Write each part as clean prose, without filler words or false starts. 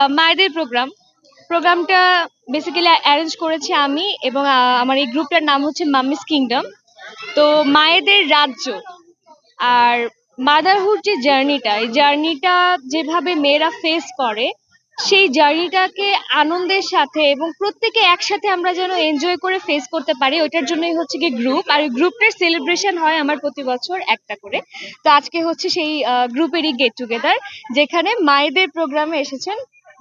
মায়েদের প্রোগ্রামটা basically arrange করেছি আমি এবং আমার এই গ্রুপটার নাম হচ্ছে মাম্মিস কিংডম। তো মায়েদের রাজ্য আর মাদারহুড যে জার্নিটা, এই জার্নিটা যেভাবে মেয়েরা ফেস করে, সেই জার্নিটাকে আনন্দের সাথে এবং প্রত্যেকে একসাথে আমরা যেন এনজয় করে ফেস করতে পারি, ওইটার জন্যই হচ্ছে কি গ্রুপ। আর ওই গ্রুপটার সেলিব্রেশন হয় আমার প্রতি বছর একটা করে। তো আজকে হচ্ছে সেই গ্রুপেরই গেট টুগেদার, যেখানে মায়েদের প্রোগ্রামে এসেছেন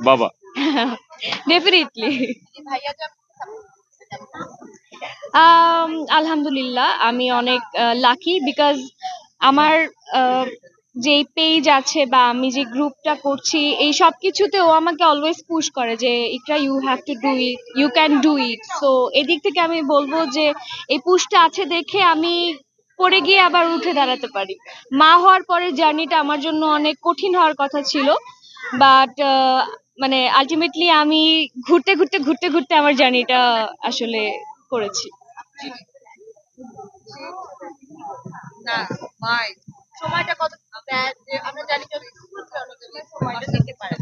বাবা। ডেফিনেটলি। আলহামদুলিল্লাহ, আমি অনেক লাকি বিকজ আমার যে পেজ আছে বা আমি যে গ্রুপটা করছি, এই সব কিছুতে ও আমাকে অলওয়েজ পুশ করে যে Iqra, you have to do it, you can do it. So এদিক থেকে আমি বলবো যে এই পুশটা আছে দেখে আমি পড়ে গিয়ে আবার উঠে দাঁড়াতে পারি। মা হওয়ার পরে জার্নিটা আমার জন্য অনেক কঠিন হওয়ার কথা ছিল, বাট মানে আলটিমেটলি আমি ঘুরতে ঘুরতে ঘুরতে ঘুরতে আমার জার্নিটা আসলে করেছি। না ভাই, সময়টা কত আমরা জানি যে সময়টা দিতে পারেন।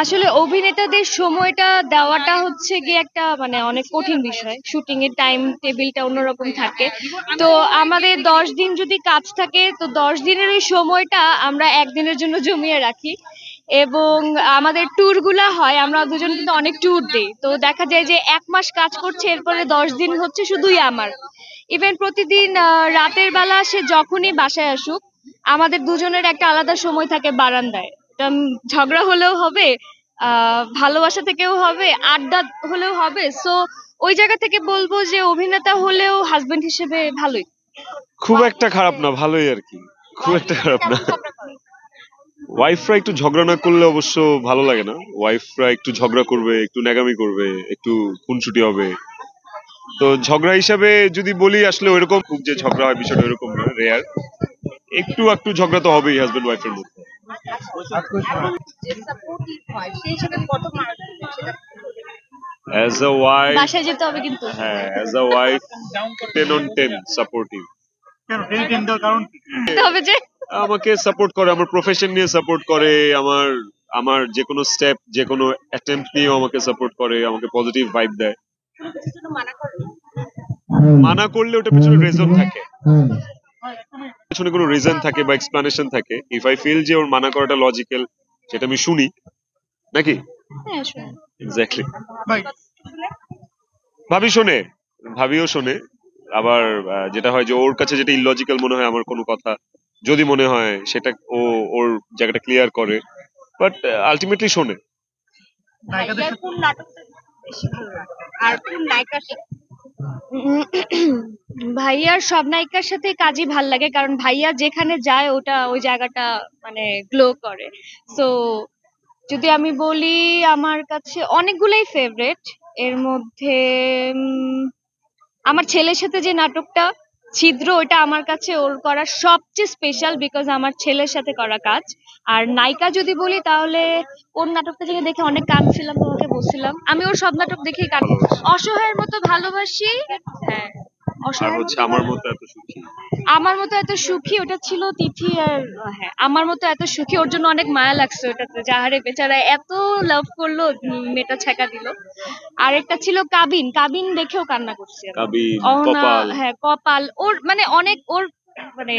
আসলে অভিনেতাদের সময়টা দেওয়াটা হচ্ছে গিয়ে একটা মানে অনেক কঠিন বিষয়। শুটিং এর টাইম টেবিলটা অন্যরকম থাকে। তো আমাদের 10 দিন যদি কাজ থাকে, তো 10 দিনের ওই সময়টা আমরা একদিনের জন্য জমিয়ে রাখি। এবং আমাদের ট্যুর গুলা হয়, আমরা দুজন কিন্তু অনেক ট্যুর দিই। তো দেখা যায় যে 1 মাস কাজ করছে, এরপরে 10 দিন হচ্ছে শুধুই আমার। ইভেন প্রতিদিন রাতের বেলা সে যখনই বাসায় আসুক, আমাদের দুজনের একটা আলাদা সময় থাকে বারান্দায়। ঝগড়া হলেও হবে, ভালোবাসা থেকেও হবে, আড্ডা হলেও হবে। সো ওই জায়গা থেকে বলবো যে অভিনেতা হলেও হাজবেন্ড হিসেবে ভালোই। খুব একটা খারাপ না, ভালোই আর কি, খুব একটা খারাপ না। ওয়াইফরা একটু ঝগড়া না করলে অবশ্য ভালো লাগে না। ওয়াইফরা একটু ঝগড়া করবে, একটু ন্যাগামি করবে, একটু খুনসুটি হবে। তো ঝগড়া হিসাবে যদি বলি, আসলে ওইরকম খুব যে ঝগড়া হয় বিষয়টা ওইরকম না, রেয়ার। একটু একটু ঝগড়া তো হবেই হাজবেন্ড ওয়াইফের মধ্যে। অ্যাজ আ ওয়াইফ বাসায় যেতে হবে কিন্তু। হ্যাঁ, as a wife 10 on 10 supportive. হবে যে আমাকে সাপোর্ট করে, আমার প্রফেশন নিয়ে সাপোর্ট করে, আমার আমার যে কোনো স্টেপ, যে কোনো অ্যাটেম্পট নিয়ে আমাকে সাপোর্ট করে, আমাকে পজিটিভ ভাইব দেয়। মানা করলে ওটা পিছনে রিজন থাকে, পিছনে কোনো রিজন থাকে বা এক্সপ্লানেশন থাকে। ইফ আই ফিল যে ওর মানা করাটা লজিক্যাল, সেটা আমি শুনি নাকি। এক্স্যাক্টলি। ভাবি শোনে, ভাবিও শোনে। আবার যেটা হয় যে ওর কাছে যেটা ইললজিক্যাল মনে হয় আমার কোনো কথা, যদি মনে হয় সেটা ও ওর জায়গাটা ক্লিয়ার করে, বাট আলটিমেটলি শোনে। ভাইয়ার সব নায়িকার সাথে কাজই ভাল লাগে, কারণ ভাইয়া যেখানে যায় ওটা ওই জায়গাটা মানে গ্লো করে। সো যদি আমি বলি, আমার কাছে অনেকগুলোই ফেভারিট। এর মধ্যে আমার ছেলের সাথে যে নাটকটা ছিদ্র, ওটা আমার কাছে ওর করা সবচেয়ে স্পেশাল, বিকজ আমার ছেলের সাথে করা কাজ। আর নায়িকা যদি বলি, তাহলে ওর নাটকটা থেকে দেখে অনেক কাঁদছিলাম, তোমাকে বলছিলাম। আমি ওর সব নাটক দেখেই কাঁদি। অসহায়ের মতো ভালোবাসি, হ্যাঁ, আমার মতো এত সুখী। আমার মতো এত সুখী, ওটা ছিল তিথি। আর হ্যাঁ, আমার মতো এত সুখী, ওর জন্য অনেক মায়া লাগছে ওটাতে। যাহারে বেচারা এত লাভ করলো, মেয়েটা ছেঁকা দিল। আর একটা ছিল কাবিন, কাবিন দেখেও কান্না করছি। কাবিন, কপাল। হ্যাঁ, কপাল। ওর মানে অনেক, ওর মানে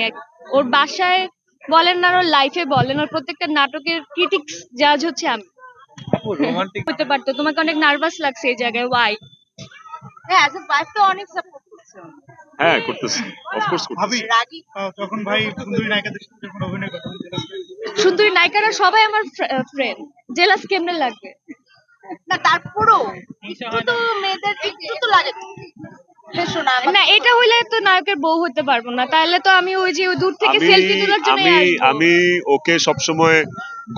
ওর বাসায় বলেন না, ওর লাইফে বলেন, ওর প্রত্যেকটা নাটকের ক্রিটিক্স জাজ হচ্ছে আমি। হতে পারতো। তোমাকে অনেক নার্ভাস লাগছে এই জায়গায়, ওয়াই? হ্যাঁ, অ্যাজ এ ওয়াইফ তো অনেক সাপোর্ট করছে। হ্যাঁ, করতেছি, অফকোর্স করতেছি। তখন ভাই সুন্দরী নায়িকাদের সাথে যখন অভিনয় করতেন, সুন্দরী নায়িকারা সবাই আমার ফ্রেন্ড, জেলাস কেমনে লাগবে? না তারপরও একটু তো মেয়েদের একটু তো লাগে। না, এটা হইলে তো নায়কের বউ হতে পারবো না, তাহলে তো আমি ওই যে দূর থেকে সেলফি তোলার জন্য আমি ওকে সবসময়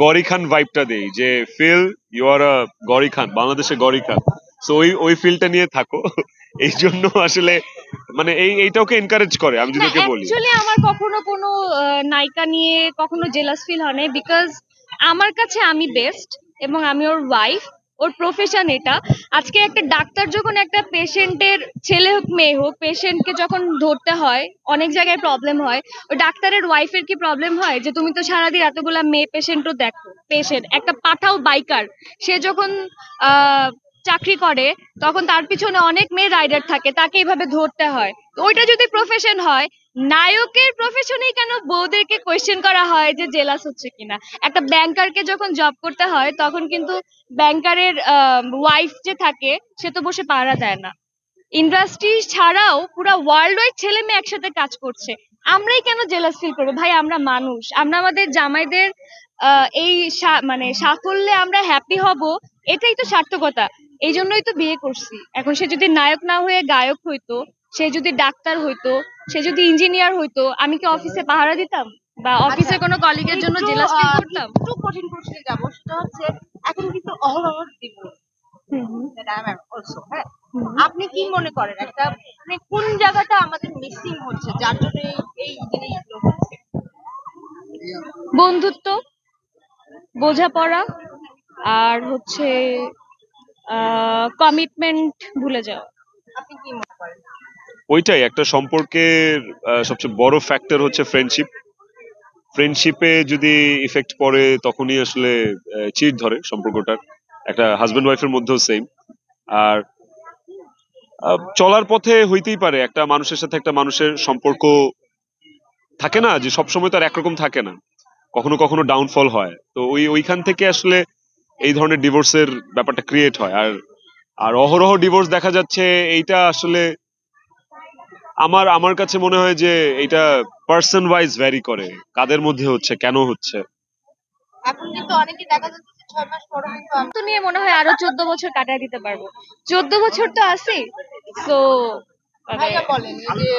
গরি খান ভাইবটা দেই, যে ফিল ইউ আর আ গরি খান, বাংলাদেশে গরি খান। সো ওই ফিলটা নিয়ে থাকো। এই জন্য আসলে মানে এইটা ওকে এনকারেজ করে, আমি যদি ওকে বলি। অ্যাকচুয়ালি আমার কখনো কোনো নায়িকা নিয়ে কখনো জেলাস ফিল হয় না, বিকজ আমার কাছে আমি বেস্ট এবং আমি ওর ওয়াইফ। ওর প্রফেশন এটা। আজকে একটা ডাক্তার যখন একটা পেশেন্টের ছেলে হোক মেয়ে হোক পেশেন্টকে যখন ধরতে হয়, অনেক জায়গায় প্রবলেম হয়। ওই ডাক্তারের ওয়াইফের কি প্রবলেম হয় যে তুমি তো সারাদিন এতগুলা মেয়ে পেশেন্টও দেখো। পেশেন্ট একটা পাঠাও বাইকার, সে যখন আহ চাকরি করে তখন তার পিছনে অনেক মেয়ে রাইডার থাকে, তাকে এইভাবে ধরতে হয়। তো ওইটা যদি প্রফেশন হয়, নায়কের প্রফেশনেই কেন বউদেরকে কোয়েশ্চেন করা হয় যে জেলাস হচ্ছে কিনা? একটা ব্যাংকারকে যখন জব করতে হয় তখন কিন্তু ব্যাংকারের ওয়াইফ যে থাকে সে তো বসে পাহারা দেয় না। ইন্ডাস্ট্রি ছাড়াও পুরো ওয়ার্ল্ড ওয়াইড ছেলে মেয়ে একসাথে কাজ করছে, আমরাই কেন জেলাস ফিল করবো? ভাই আমরা মানুষ, আমরা আমাদের জামাইদের এই মানে সাফল্যে আমরা হ্যাপি হব, এটাই তো সার্থকতা। এই জন্যই তো বিয়ে করছি। এখন সে যদি নায়ক না হয়ে গায়ক হইতো, সে যদি ডাক্তার হইতো, সে যদি ইঞ্জিনিয়ার হইতো, আমি কি অফিসে পাহারা দিতাম বা অফিসে কোনো কলিগের জন্য জেলাস ফিল করতাম? একটু কঠিন প্রশ্নে যাবো, সেটা হচ্ছে এখন কিন্তু অহরহ ডিভোর্স, হ্যাঁ, আপনি কি মনে করেন একটা মানে কোন জায়গাটা আমাদের মিসিং হচ্ছে যার জন্য এই জিনিসগুলো হচ্ছে? বন্ধুত্ব, বোঝাপড়া, আর হচ্ছে কমিটমেন্ট ভুলে যাওয়া। আপনি কি মনে করেন? ওইটাই একটা সম্পর্কের সবচেয়ে বড় ফ্যাক্টর হচ্ছে ফ্রেন্ডশিপ। ফ্রেন্ডশিপে যদি ইফেক্ট পড়ে তখনই আসলে চিড় ধরে সম্পর্কটার। একটা হাজবেন্ড ওয়াইফের মধ্যেও সেম। আর চলার পথে হইতেই পারে একটা মানুষের সাথে একটা মানুষের সম্পর্ক থাকে না যে সবসময় তো আর একরকম থাকে না, কখনো কখনো ডাউনফল হয়। তো ওইখান থেকে আসলে এই ধরনের ডিভোর্সের ব্যাপারটা ক্রিয়েট হয়। আর আর অহরহ ডিভোর্স দেখা যাচ্ছে, এইটা আসলে আমার আমার কাছে মনে হয় যে এটা পার্সন ওয়াইজ ভ্যারি করে, কাদের মধ্যে হচ্ছে, কেন হচ্ছে। এখন কিন্তু অনেকে দেখা যাচ্ছে যে 6 মাস পরে কিন্তু তো নিয়ে মনে হয় আরো 14 বছর কাটায় দিতে পারবো। 14 বছর তো আছি, তো ভাইয়া বলেন এই যে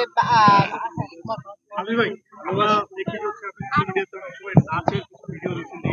আলী ভাই, আমরা দেখি হচ্ছে আপনি মিডিয়াতে সবাই নাচের ভিডিও